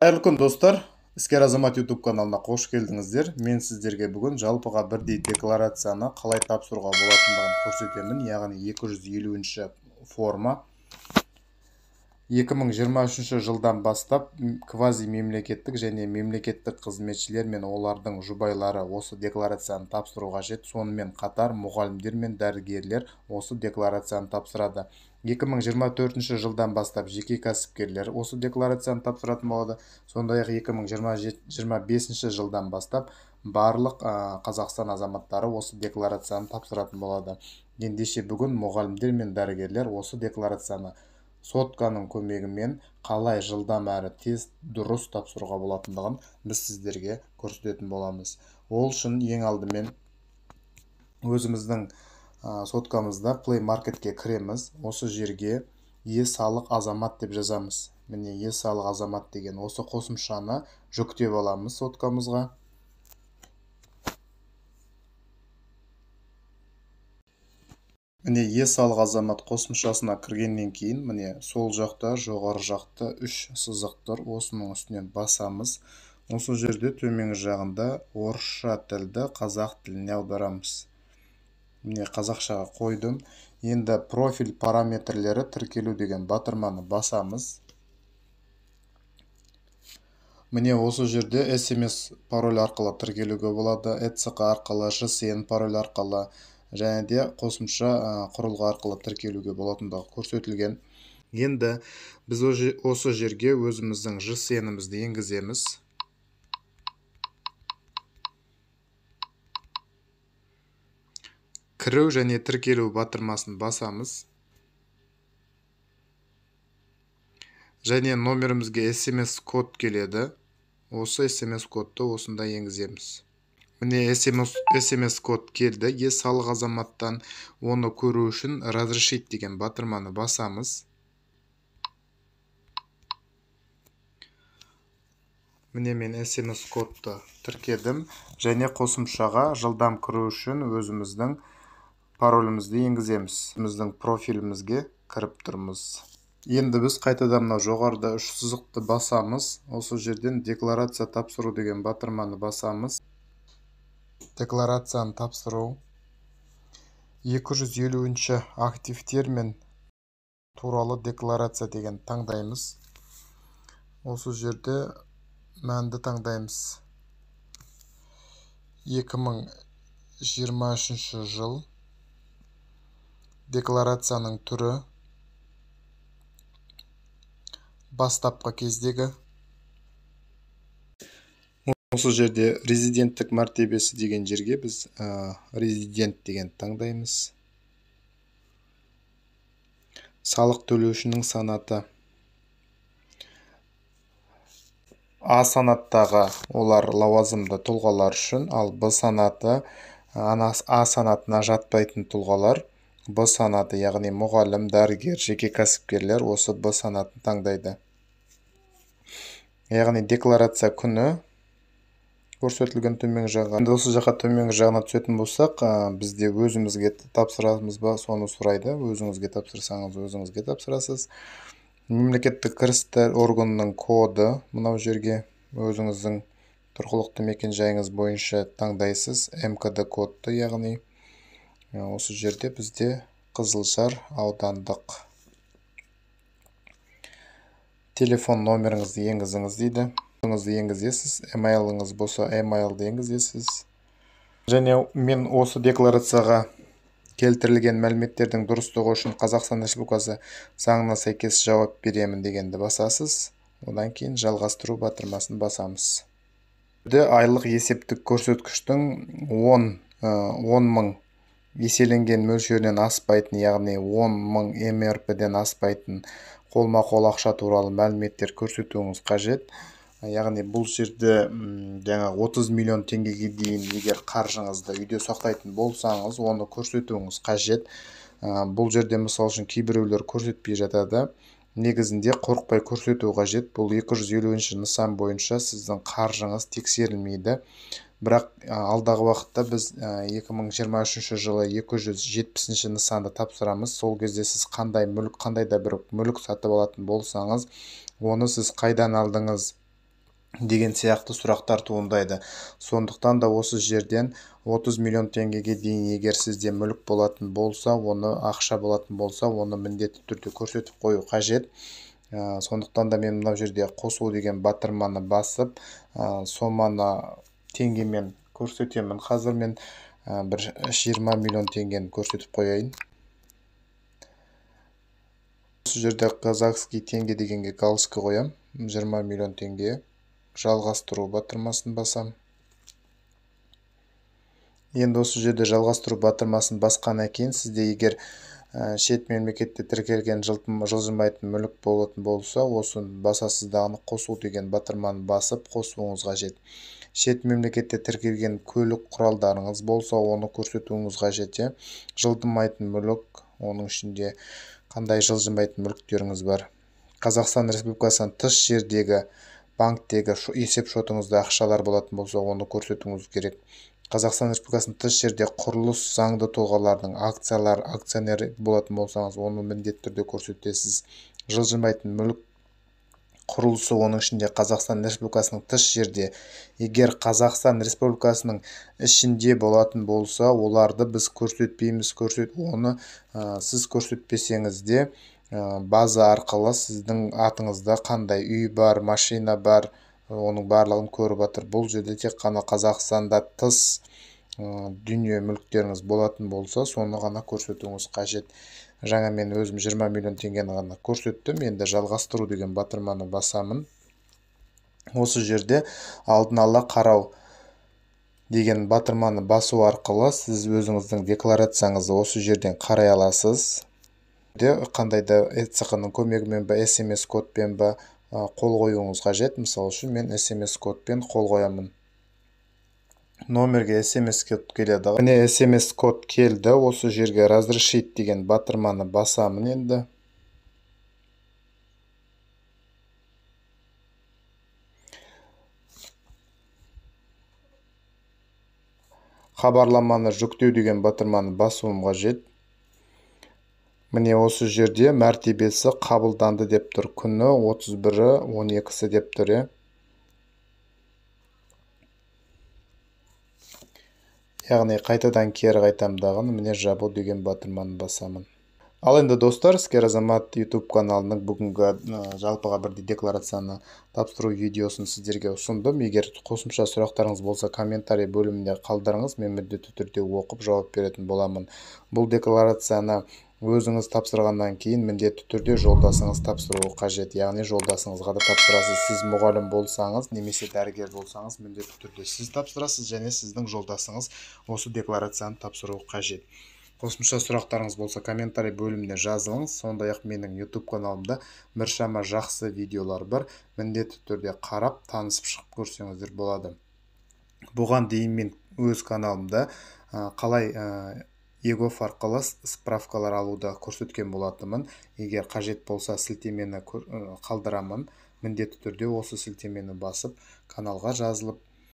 Қайырлы күн достар, Іскер Азамат YouTube каналына қош келдіңіздер. Мен сіздерге бүгін жалпыға бірдей декларацияны қалай тапсыруға болатындығын көрсетемін. Яғни 250-ші форма 2023 жылдан бастап квази мемлекеттік және мемлекеттік қызметшілер мен олардың жұбайлары осы декларацияны тапсыру қажет. Сонымен қатар мұғалімдер мен дәрігерлер осы декларацияны тапсырады. 2024 жылдан бастап жеке кәсіпкерлер осы декларацияны тапсыратын болады. Сондай-ақ 2025 жылдан бастап барлық Қазақстан азаматтары осы декларацияны тапсыратын болады. Ендеше бүгін мұғалімдер мен дәрігерлер осы декларацияны сотканың көмегімен қалай жылдам әрі тез дұрыс тапсыруға болатындығын біз сіздерге көрсететін боламыз. Ол үшін ең алдымен өзіміздің соткамызда Play Marketке кіреміз. Осы жерге е-салық азамат деп жазамыз. Міне е-салық азамат деген осы қосымшаны жүктеп аламыз соткамызға. Міне е-салық азамат қосымшасына кіргеннен кейін міне сол жақта жоғары жақта 3 сызық тұр. Осының үстінен басамыз. Осы жерде төменгі жағында орысша тілді қазақ тіліне аударамыз. Міне қазақшаға қойдым. Енді профиль параметрлері тіркелу деген батырманы басамыз. Міне осы жерде SMS пароль арқылы тіркелуге болады, ECK арқылы, ЖСН пароль арқылы және де қосымша құрылғы арқылы тіркелуге болатындығы көрсетілген. Енді біз осы жерге өзіміздің ЖСНімізді енгіземіз. Кіру және тіркелу батырмасын басамыз. Және номерімізге SMS код келеді. Осы SMS кодты осында енгіземіз. Міне SMS код келді. Е-салық азаматтан оны көру үшін разрешить деген батырманы басамыз. Міне мен SMS кодты тіркедім. Және қосымшаға жылдам кіру үшін өзіміздің паролімізді енгіземіз. Өзіміздің профилімізге кіріп тұрмыз. Енді біз қайтадан жоғарыда 3 сызықты басамыз. Осы жерден декларация тапсыру деген батырманы басамыз. Декларацияны тапсыру. 250-ші активтер мен туралы декларация деген таңдаймыз. Осы жерде мәнді таңдаймыз. 2023 жыл. Декларацияның түрі. Бастапқы кездегі. Осы жерде резиденттік мәртебесі деген жерге біз резидент деген таңдаймыз. Салық төлеушінің санаты. А санаттағы олар лауазымды тұлғалар үшін, ал Б санаты А санатына жатпайтын тұлғалар. Б санаты, яғни мұғалім, дәрігер, жеке кәсіпкерлер осы Б санатын таңдайды. Яғни декларация күні көрсетілген төменгі жағға. Енді осы жаққа төменгі жағына түсетін болсақ, бізде өзімізге тапсырамыз ба, соны сұрайды. Өзіңізге тапсырсаңыз, өзіңізге тапсырасыз. Мемлекеттік кірістер органының коды мынау жерге өзіңіздің тұрғылықты мекен жайыңыз бойынша таңдайсыз. МКД кодты, яғни осы жерде бізде Қызылжар аудандық. Телефон номеріңізді енгізіңіз дейді. Енгізесіз, емейліңіз болса емейлді енгізесіз. Және мен осы декларацияға келтірілген мәліметтердің дұрыстығы үшін Қазақстан Республикасы заңына сәйкес жауап беремін дегенді басасыз. Одан кейін жалғастыру батырмасын басамыз. Айлық есептік көрсеткіштің 10 мың еселенген мөлшерінен аспайтын, яғни 10 мың МРП-ден аспайтын қолма-қол ақша туралы мәліметтер көрсетуіңіз қажет. Яғни бұл жерде 30 миллион теңгеге дейін егер қаржыңызды үйде сақтайтын болсаңыз, оны көрсетуіңіз қажет. Бұл жерде мысал үшін кейбіреулер көрсетпей жатады. Негізінде қорықпай көрсету қажет. Бұл 250-ші нысан бойынша сіздің қаржыңыз тексерілмейді. Бірақ алдағы уақытта біз 2023 жылы 270-ші нысанды тапсырамыз. Сол кезде сіз қандай да бір мүлік сатып алатын болсаңыз, оны сіз қайдан алдыңыз, деген сияқты сұрақтар туындайды. Сондықтан да осы жерден 30 миллион теңгеге дейін егер сізде мүлік болатын болса, ақша болатын болса, оны міндетті түрде көрсетіп қою қажет. Сондықтан да мен мынау жерде қосу деген батырманы басып, соманы теңгемен көрсетемін. Қазір мен бір 20 миллион теңгені көрсетіп қояйын. Осы жерде казахский теңге дегенге галочка қоям. 20 миллион теңге. Жалғастыру батырмасын басам. Енді осы жерде жалғастыру батырмасын басқаннан кейін сізде егер шет мемлекетте тіркелген жылжымайтын мүлік болатын болса, осыны басасыз дағыны қосу деген батырманы басып қосуыңыз қажет. Шет мемлекетте тіркелген көлік құралдарыңыз болса, оны көрсетуіңіз қажет. Жылжымайтын мүлік, оның ішінде қандай жылжымайтын мүліктеріңіз бар. Қазақстан Республикасынан тыс жердегі банктегі есеп шотыңызда ақшалар болатын болса, оны көрсетуіңіз керек. Қазақстан Республикасының тыс жерде құрылыс заңды тұлғалардың акционері болатын болсаңыз, оны міндетті түрде көрсетесіз. Жылжымайтын мүлік құрылысы, оның ішінде Қазақстан Республикасының тыс жерде, егер Қазақстан Республикасының ішінде болатын болса, оларды біз көрсетпейміз. Оны сіз көрсетпесеңіз де база арқылы сіздің атыңызда қандай үй бар, машина бар, оның барлығын көріп жатыр. Бұл жерде тек қана Қазақстанда тыс дүние мүліктеріңіз болатын болса, соны ғана көрсетуіңіз қажет. Жаңа мен өзім 20 миллион теңгені ғана көрсеттім. Енді жалғастыру деген батырманы басамын. Осы жерде алдын ала қарау деген батырманы басу арқылы сіз өзіңіздің декларацияңызды осы жерден қарай аласыз. Қандай да ЭЦХ-ның көмегімен ба, SMS кодпен ба қол қоюыңыз қажет. Мысалы үшін мен SMS кодпен қол қоямын. Номерге SMS код келеді. Міне SMS код келді. Осы жерге разрешить деген батырманы басамын енді. Хабарламаны жүктеу деген батырманы басуым қажет. Міне осы жерде мәртебесі қабылданды деп тұр. Күні 31-12 деп тұр. Яғни қайтадан кері қайтамдағын, міне жабу деген батырманы басамын. Ал енді достар, Іскер Азамат YouTube каналының бүгінгі жалпыға бірдей декларацияны тапсыру видеосын сіздерге ұсындым. Егер қосымша сұрақтарыңыз болса, комментарий бөлімінде қалдырыңыз, мен міндетті түрде оқып жауап беретін боламын. Бұл декларацияны өзіңіз тапсырғаннан кейін міндетті түрде жолдасыңыз тапсыруы қажет. Яғни жолдасыңызға да тапсырасыз. Сіз мұғалім болсаңыз, немесе дәрігер болсаңыз, міндетті түрде сіз тапсырасыз, және сіздің жолдасыңыз осы декларацияны тапсыруы қажет. Қосымша сұрақтарыңыз болса, комментарий бөліміне жазылыңыз. Сондай-ақ менің YouTube каналымда біршама жақсы видеолар бар. Міндетті түрде қарап, танысып шығып көрсеңіздер болады. Бұған дейін мен өз каналымда қалай егов арқылы справкалар алуды көрсеткен болатынмын. Егер қажет болса, сілтемені қалдырамын. Міндетті түрде осы сілтемені басып, каналға жазылып